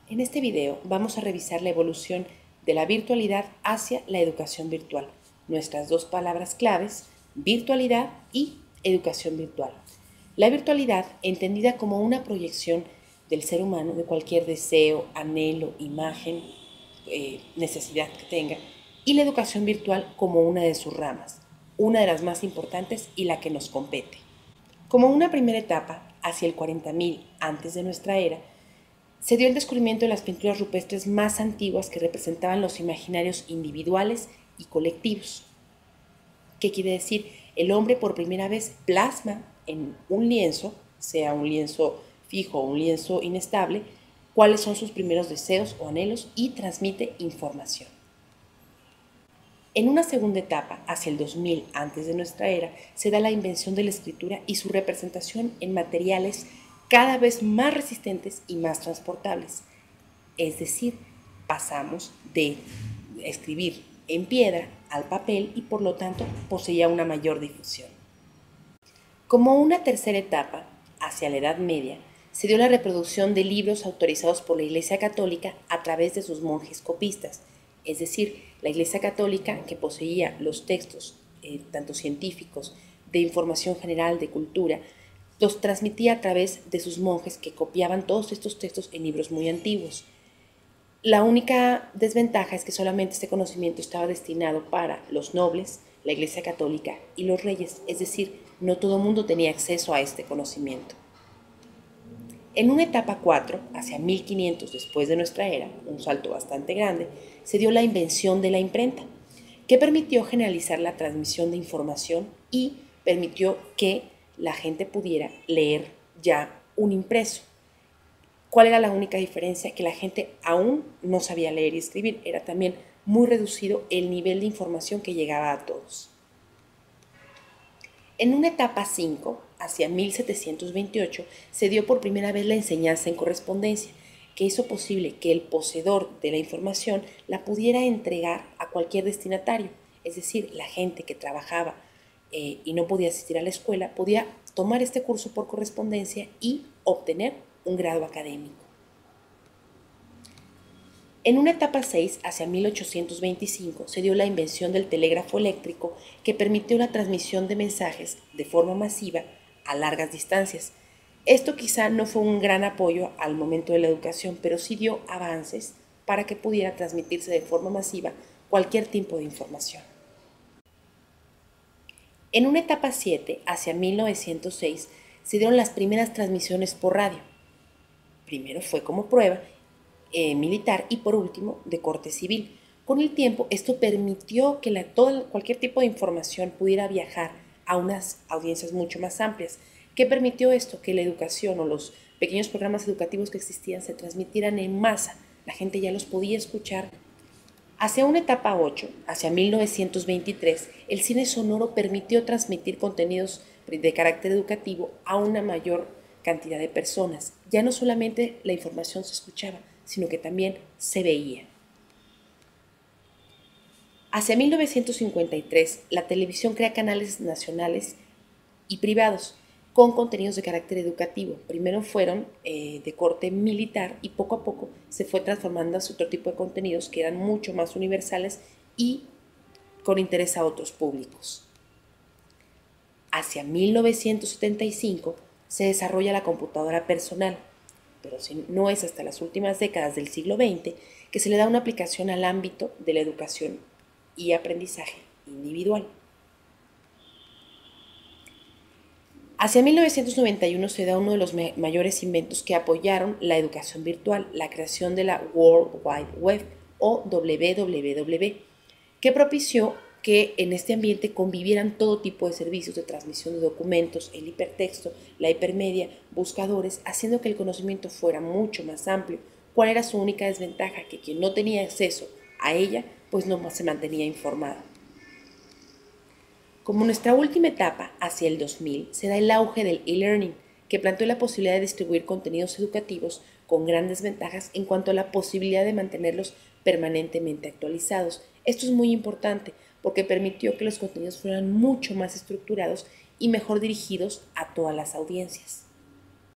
En este video vamos a revisar la evolución de la virtualidad hacia la educación virtual. Nuestras dos palabras claves, virtualidad y educación virtual. La virtualidad, entendida como una proyección del ser humano de cualquier deseo, anhelo, imagen, necesidad que tenga, y la educación virtual como una de sus ramas, una de las más importantes y la que nos compete. Como una primera etapa, hacia el 40.000 antes de nuestra era, se dio el descubrimiento de las pinturas rupestres más antiguas que representaban los imaginarios individuales y colectivos. ¿Qué quiere decir? El hombre por primera vez plasma en un lienzo, sea un lienzo fijo o un lienzo inestable, cuáles son sus primeros deseos o anhelos y transmite información. En una segunda etapa, hacia el 2000 antes de nuestra era, se da la invención de la escritura y su representación en materiales cada vez más resistentes y más transportables. Es decir, pasamos de escribir en piedra al papel y por lo tanto poseía una mayor difusión. Como una tercera etapa, hacia la Edad Media, se dio la reproducción de libros autorizados por la Iglesia Católica a través de sus monjes copistas, es decir, la Iglesia Católica, que poseía los textos, tanto científicos, de información general, de cultura, los transmitía a través de sus monjes que copiaban todos estos textos en libros muy antiguos. La única desventaja es que solamente este conocimiento estaba destinado para los nobles, la Iglesia Católica y los reyes, es decir, no todo el mundo tenía acceso a este conocimiento. En una etapa 4, hacia 1500 después de nuestra era, un salto bastante grande, se dio la invención de la imprenta, que permitió generalizar la transmisión de información y permitió que la gente pudiera leer ya un impreso. ¿Cuál era la única diferencia? Que la gente aún no sabía leer y escribir. Era también muy reducido el nivel de información que llegaba a todos. En una etapa 5, hacia 1728, se dio por primera vez la enseñanza en correspondencia, que hizo posible que el poseedor de la información la pudiera entregar a cualquier destinatario. Es decir, la gente que trabajaba y no podía asistir a la escuela podía tomar este curso por correspondencia y obtener un grado académico. En una etapa 6, hacia 1825, se dio la invención del telégrafo eléctrico que permitió la transmisión de mensajes de forma masiva a largas distancias. Esto quizá no fue un gran apoyo al momento de la educación, pero sí dio avances para que pudiera transmitirse de forma masiva cualquier tipo de información. En una etapa 7, hacia 1906, se dieron las primeras transmisiones por radio. Primero fue como prueba militar y por último de corte civil. Con el tiempo esto permitió que cualquier tipo de información pudiera viajar a unas audiencias mucho más amplias. ¿Qué permitió esto? Que la educación o los pequeños programas educativos que existían se transmitieran en masa. La gente ya los podía escuchar. Hacia una etapa 8, hacia 1923, el cine sonoro permitió transmitir contenidos de carácter educativo a una mayor cantidad de personas. Ya no solamente la información se escuchaba, sino que también se veía. Hacia 1953, la televisión crea canales nacionales y privados con contenidos de carácter educativo. Primero fueron de corte militar y poco a poco se fue transformando hacia otro tipo de contenidos que eran mucho más universales y con interés a otros públicos. Hacia 1975 se desarrolla la computadora personal, pero no es hasta las últimas décadas del siglo XX que se le da una aplicación al ámbito de la educación y aprendizaje individual. Hacia 1991 se da uno de los mayores inventos que apoyaron la educación virtual, la creación de la World Wide Web o WWW, que propició que en este ambiente convivieran todo tipo de servicios de transmisión de documentos, el hipertexto, la hipermedia, buscadores, haciendo que el conocimiento fuera mucho más amplio. ¿Cuál era su única desventaja? Que quien no tenía acceso a ella, pues no se mantenía informado. Como nuestra última etapa, hacia el 2000, se da el auge del e-learning, que planteó la posibilidad de distribuir contenidos educativos con grandes ventajas en cuanto a la posibilidad de mantenerlos permanentemente actualizados. Esto es muy importante porque permitió que los contenidos fueran mucho más estructurados y mejor dirigidos a todas las audiencias.